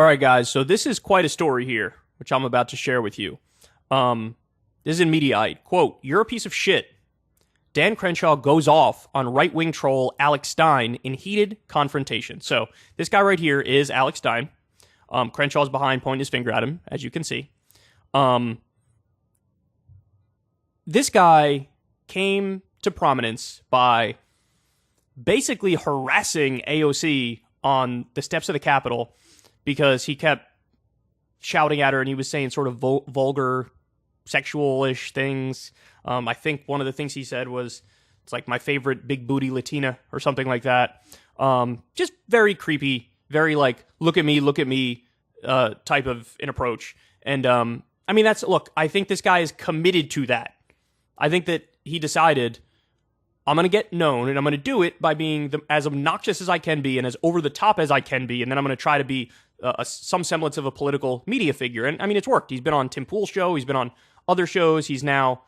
All right, guys, so this is quite a story here, which I'm about to share with you. This is in Mediaite. Quote, "You're a piece of shit. Dan Crenshaw goes off on right-wing troll Alex Stein in heated confrontation." So this guy right here is Alex Stein. Crenshaw's behind pointing his finger at him, as you can see. This guy came to prominence by basically harassing AOC on the steps of the Capitol because he kept shouting at her and he was saying sort of vulgar, sexual-ish things. I think one of the things he said was, it's like my favorite big booty Latina or something like that. Just very creepy, very like, look at me type of an approach. And I mean, I think this guy is committed to that. I think that he decided, I'm going to get known, and I'm going to do it by being as obnoxious as I can be and as over the top as I can be, and then I'm going to try to be some semblance of a political media figure. And I mean, it's worked. He's been on Tim Pool's show. He's been on other shows. He's now,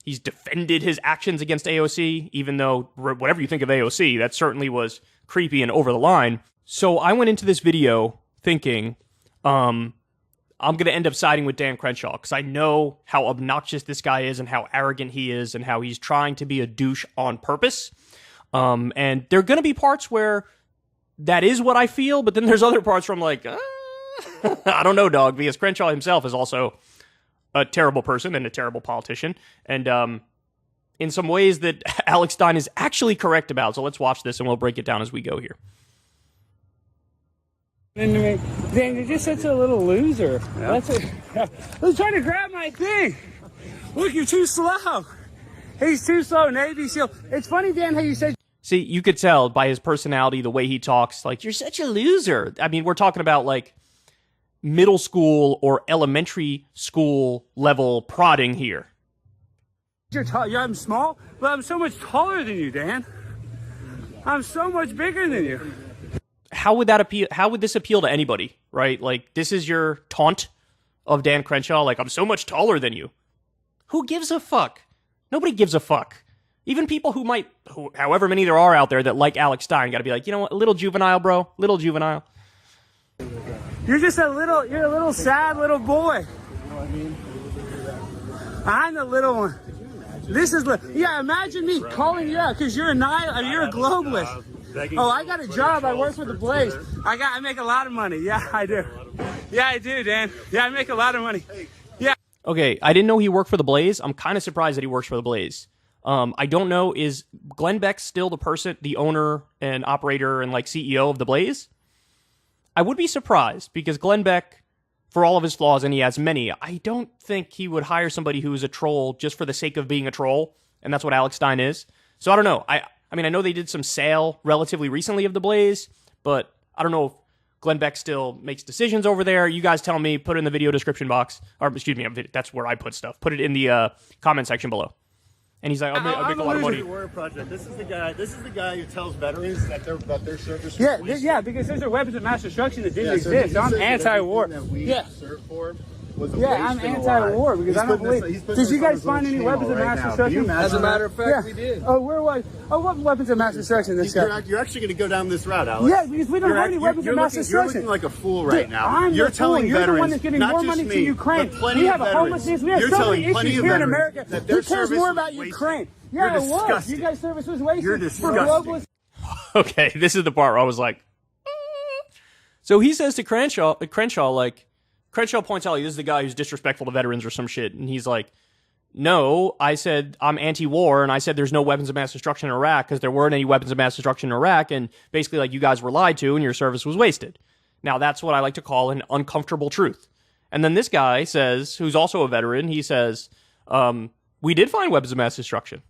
he's defended his actions against AOC, even though whatever you think of AOC, that certainly was creepy and over the line. So I went into this video thinking, I'm going to end up siding with Dan Crenshaw because I know how obnoxious this guy is and how arrogant he is and how he's trying to be a douche on purpose. And there are going to be parts where that is what I feel, but then there's other parts where I'm like, I don't know, dog, because Crenshaw himself is also a terrible person and a terrible politician. And in some ways that Alex Stein is actually correct about. So let's watch this and we'll break it down as we go here. Dan, you're just such a little loser. Yeah. Who's trying to grab my thing? Look, you're too slow. He's too slow, Navy SEAL. It's funny, Dan, how you said... See, you could tell by his personality, the way he talks, like, you're such a loser. I mean, we're talking about, like, middle school or elementary school level prodding here. I'm small, but I'm so much taller than you, Dan. I'm so much bigger than you. How would that appeal? How would this appeal to anybody, right? Like, this is your taunt of Dan Crenshaw. Like, I'm so much taller than you. Who gives a fuck? Nobody gives a fuck. Even people however many there are out there that like Alex Stein, got to be like, you know what, a little juvenile, bro, little juvenile. You're a little sad little boy. I'm the little one. Imagine me calling you out because you're a globalist. Oh, I got a job. I work for the Blaze. I make a lot of money. Yeah, I do. Yeah, I do, Dan. Yeah, I make a lot of money. Yeah. Okay, I didn't know he worked for the Blaze. I'm kind of surprised that he works for the Blaze. I don't know, is Glenn Beck still the owner and operator and like CEO of the Blaze? I would be surprised because Glenn Beck, for all of his flaws, and he has many, I don't think he would hire somebody who is a troll just for the sake of being a troll, and that's what Alex Stein is. So I don't know. I mean, I know they did some sale relatively recently of the Blaze, but I don't know if Glenn Beck still makes decisions over there. You guys tell me, put it in the video description box, or excuse me, that's where I put stuff. Put it in the comment section below. And he's like, I'll make a lot of money. Project. This is the guy who tells veterans that their service. Yeah, because those are weapons of mass destruction that didn't exist. So I'm anti-war. I'm anti-war because I don't believe. Did you guys find any weapons of mass destruction? As a matter of fact, we did. Oh, where was? Oh, what weapons of mass destruction? You're actually going to go down this route, Alex. Yeah, because we don't have any weapons of mass destruction. You're looking like a fool right now. You're telling veterans, the one that's giving more money to Ukraine. We have a homelessness. We have so many issues here in America. Who cares more about Ukraine? Yeah, it was. You guys' service was wasted. You're disgusting. Okay, this is the part where I was like, so he says to Crenshaw, like, Crenshaw points out, like, this is the guy who's disrespectful to veterans or some shit. And he's like, no, I said I'm anti-war, and I said there's no weapons of mass destruction in Iraq because there weren't any weapons of mass destruction in Iraq, and basically, like, you guys were lied to and your service was wasted. Now, that's what I like to call an uncomfortable truth. And then this guy says, who's also a veteran, he says, we did find weapons of mass destruction.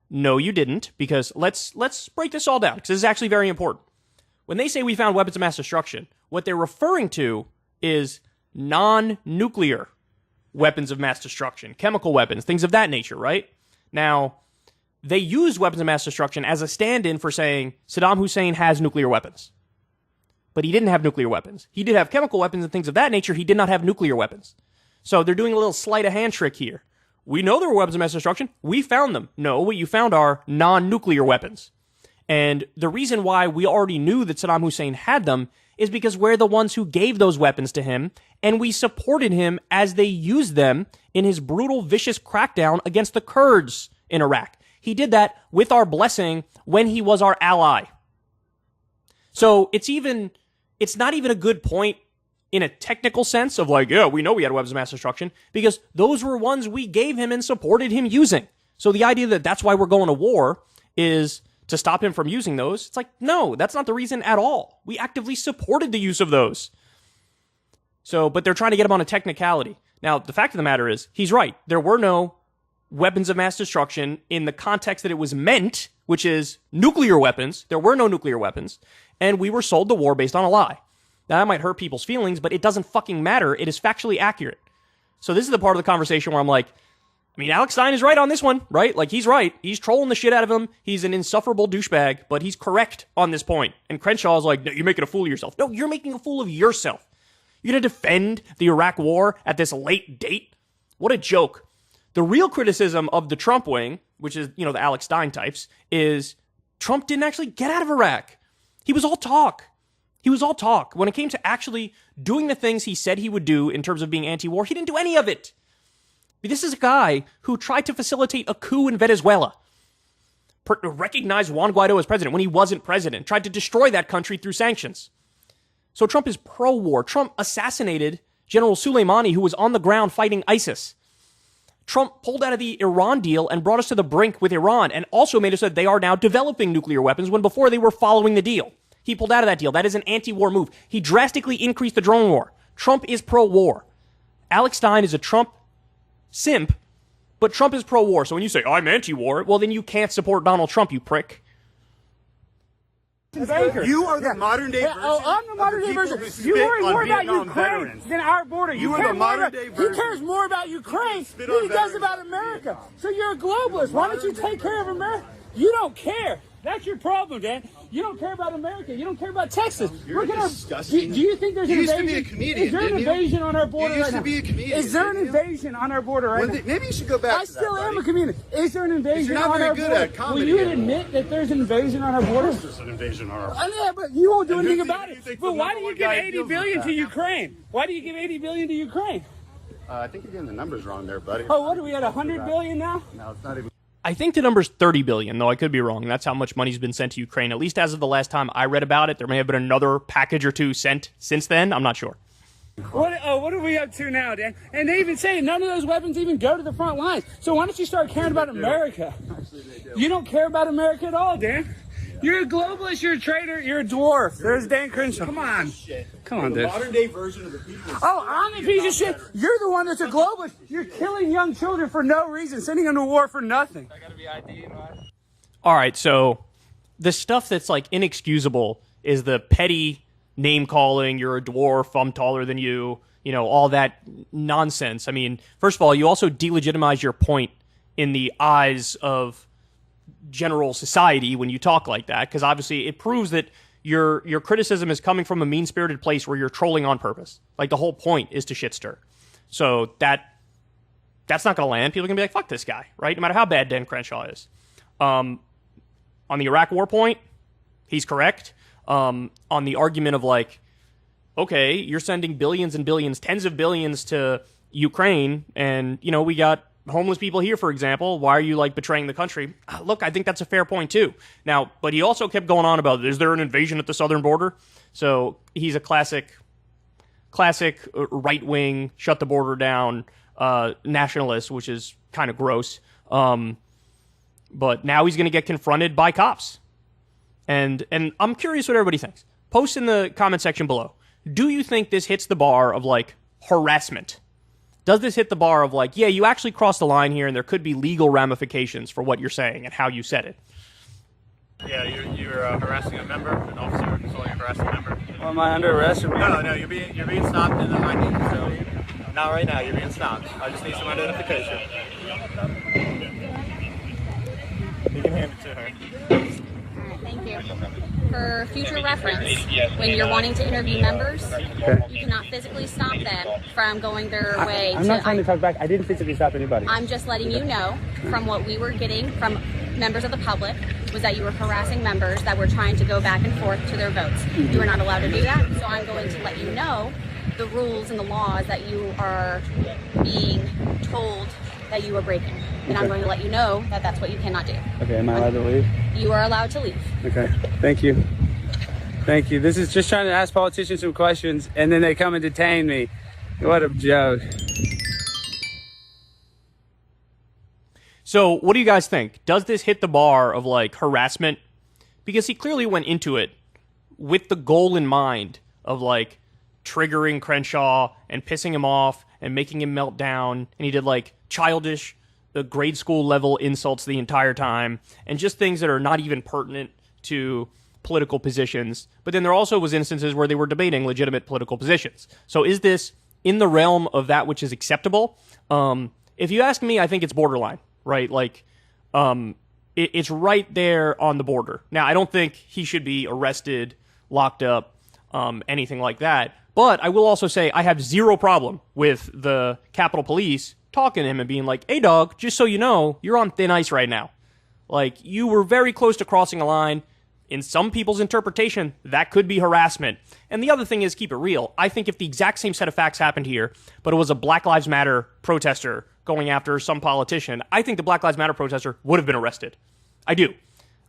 No, you didn't, because let's break this all down, because this is actually very important. When they say we found weapons of mass destruction, what they're referring to is non-nuclear weapons of mass destruction, chemical weapons, things of that nature, right? Now, they use weapons of mass destruction as a stand-in for saying Saddam Hussein has nuclear weapons. But he didn't have nuclear weapons. He did have chemical weapons and things of that nature. He did not have nuclear weapons. So they're doing a little sleight of hand trick here. We know there were weapons of mass destruction. We found them. No, what you found are non-nuclear weapons. And the reason why we already knew that Saddam Hussein had them is because we're the ones who gave those weapons to him, and we supported him as they used them in his brutal, vicious crackdown against the Kurds in Iraq. He did that with our blessing when he was our ally. So it's not even a good point in a technical sense of like, yeah, we know we had weapons of mass destruction, because those were ones we gave him and supported him using. So the idea that that's why we're going to war is to stop him from using those, it's like, no, that's not the reason at all. We actively supported the use of those. So, but they're trying to get him on a technicality. Now, the fact of the matter is, he's right. There were no weapons of mass destruction in the context that it was meant, which is nuclear weapons. There were no nuclear weapons, and we were sold the war based on a lie. Now, that might hurt people's feelings, but it doesn't fucking matter. It is factually accurate. So this is the part of the conversation where I'm like, I mean, Alex Stein is right on this one, right? Like, he's right. He's trolling the shit out of him. He's an insufferable douchebag, but he's correct on this point. And Crenshaw is like, no, you're making a fool of yourself. No, you're making a fool of yourself. You're going to defend the Iraq war at this late date? What a joke. The real criticism of the Trump wing, which is, the Alex Stein types, is Trump didn't actually get out of Iraq. He was all talk. He was all talk. When it came to actually doing the things he said he would do in terms of being anti-war, he didn't do any of it. This is a guy who tried to facilitate a coup in Venezuela, recognized Juan Guaido as president when he wasn't president, tried to destroy that country through sanctions. So Trump is pro-war. Trump assassinated General Soleimani, who was on the ground fighting ISIS. Trump pulled out of the Iran deal and brought us to the brink with Iran, and also made it so that they are now developing nuclear weapons when before they were following the deal. He pulled out of that deal. That is an anti-war move. He drastically increased the drone war. Trump is pro-war. Alex Stein is a Trump simp, but Trump is pro-war. So when you say, I'm anti-war, well, then you can't support Donald Trump, you prick. You are the modern day version. I'm the modern day version. You worry more about Ukraine than our border. You are the modern day version. He cares more about Ukraine than he does about America. So you're a globalist. Why don't you take care of America? You don't care. That's your problem, Dan. You don't care about America. You don't care about Texas. You're disgusting. Do you think there's an invasion? You used to be a comedian. Is there an invasion on our border right now? You used to be a comedian. Is there an invasion on our border right now? Maybe you should go back to that, I still am a comedian. Is there an invasion on our border? You're not very good at comedy. Will you admit that there's an invasion on our border? There's an invasion on our border. Yeah, but you won't do anything about it. But why do you give $80 billion to Ukraine? Why do you give $80 billion to Ukraine? I think you're getting the numbers wrong there, buddy. Oh, what are we at, $100 billion now? No, it's not even. I think the number's 30 billion, though I could be wrong. That's how much money's been sent to Ukraine, at least as of the last time I read about it. There may have been another package or two sent since then. I'm not sure. What are we up to now, Dan? And they even say none of those weapons even go to the front lines. So why don't you start caring about America? Actually, they do. You don't care about America at all, Dan. You're a globalist, you're a traitor, you're a dwarf. There's Dan Crenshaw. Come on. Come on, dude. The modern day version of the people. Oh, I'm a piece of shit. You're the one that's a globalist. You're killing young children for no reason, sending them to war for nothing. I gotta be ID, right? All right, so the stuff that's like inexcusable is the petty name calling, you're a dwarf, I'm taller than you, all that nonsense. I mean, first of all, you also delegitimize your point in the eyes of general society when you talk like that, because obviously it proves that your criticism is coming from a mean-spirited place where you're trolling on purpose. Like, the whole point is to shit stir. So that's not going to land. People are going to be like, fuck this guy, right? No matter how bad Dan Crenshaw is. On the Iraq war point, he's correct. On the argument of like, okay, you're sending billions and billions, tens of billions to Ukraine, and, we got homeless people here, for example. Why are you betraying the country? Look, I think that's a fair point too. Now, but he also kept going on about, is there an invasion at the southern border? So he's a classic right-wing, shut the border down nationalist, which is kind of gross. But now he's going to get confronted by cops. And I'm curious what everybody thinks. Post in the comment section below. Do you think this hits the bar of harassment? Does this hit the bar of yeah, you actually crossed the line here and there could be legal ramifications for what you're saying and how you said it? Yeah, you're harassing a member, an officer controlling a harassing member. Well, am I under arrest? No, you're being stopped in the ID facility. Not right now, you're being stopped. I just need some identification. You can hand it to her. Thank you. For future reference, when you're wanting to interview members, you cannot physically stop them from going their way. I'm not trying to talk back. I didn't physically stop anybody. I'm just letting you know from what we were getting from members of the public was that you were harassing members that were trying to go back and forth to their votes. You are not allowed to do that, so I'm going to let you know the rules and the laws that you are being told that you are breaking. And I'm going to let you know that that's what you cannot do. Okay, am I allowed to leave? You are allowed to leave. Okay, thank you. Thank you. This is just trying to ask politicians some questions, and then they come and detain me. What a joke. So what do you guys think? Does this hit the bar of like harassment? Because he clearly went into it with the goal in mind of like triggering Crenshaw and pissing him off and making him melt down. And he did like childish, grade school level insults the entire time and just things that are not even pertinent to political positions. But then there also was instances where they were debating legitimate political positions. So is this in the realm of that which is acceptable? If you ask me, I think it's borderline. Right? Like, it's right there on the border. Now, I don't think he should be arrested, locked up, anything like that. But I will also say I have zero problem with the Capitol Police talking to him and being like, hey, dog, just so you know, you're on thin ice right now. Like, you were very close to crossing a line. In some people's interpretation, that could be harassment. And the other thing is, keep it real. I think if the exact same set of facts happened here, but it was a Black Lives Matter protester going after some politician, I think the Black Lives Matter protester would have been arrested. I do.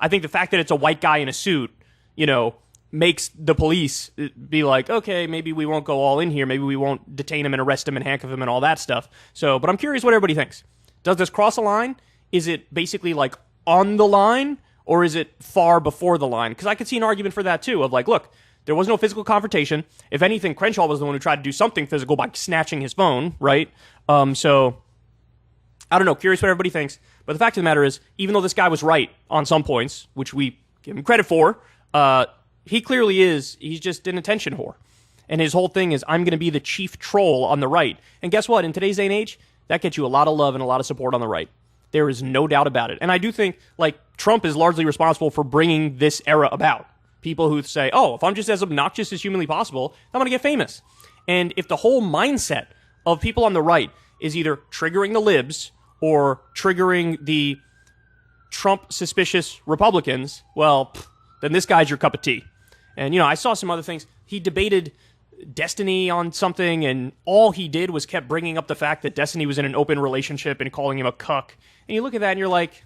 I think the fact that it's a white guy in a suit, you know, makes the police be like, okay, maybe we won't go all in here. Maybe we won't detain him and arrest him and handcuff him and all that stuff. So, but I'm curious what everybody thinks. Does this cross a line? Is it basically like on the line? Or is it far before the line? Because I could see an argument for that too, of like, look, there was no physical confrontation. If anything, Crenshaw was the one who tried to do something physical by snatching his phone, right? So, I don't know, curious what everybody thinks. But the fact of the matter is, even though this guy was right on some points, which we give him credit for, he clearly is, he's just an attention whore. And his whole thing is, I'm going to be the chief troll on the right. And guess what? In today's day and age, that gets you a lot of love and a lot of support on the right. There is no doubt about it. And I do think, like, Trump is largely responsible for bringing this era about. People who say, oh, if I'm just as obnoxious as humanly possible, I'm going to get famous. And if the whole mindset of people on the right is either triggering the libs or triggering the Trump-suspicious Republicans, well, then this guy's your cup of tea. And, you know, I saw some other things. He debated Destiny on something, and all he did was kept bringing up the fact that Destiny was in an open relationship and calling him a cuck. And you look at that and you're like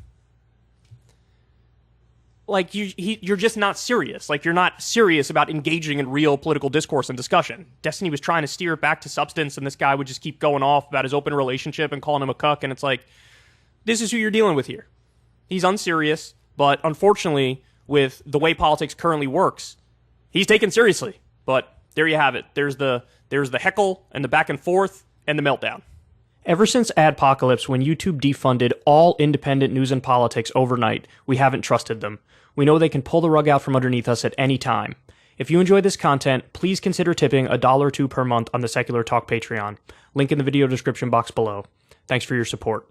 you're just not serious. Like, you're not serious about engaging in real political discourse and discussion. Destiny was trying to steer it back to substance, and this guy would just keep going off about his open relationship and calling him a cuck, and it's like, this is who you're dealing with here. He's unserious, but unfortunately, with the way politics currently works, he's taken seriously. But there you have it. There's the heckle and the back and forth and the meltdown. Ever since Adpocalypse, when YouTube defunded all independent news and politics overnight, we haven't trusted them. We know they can pull the rug out from underneath us at any time. If you enjoy this content, please consider tipping $1 or $2 per month on the Secular Talk Patreon. Link in the video description box below. Thanks for your support.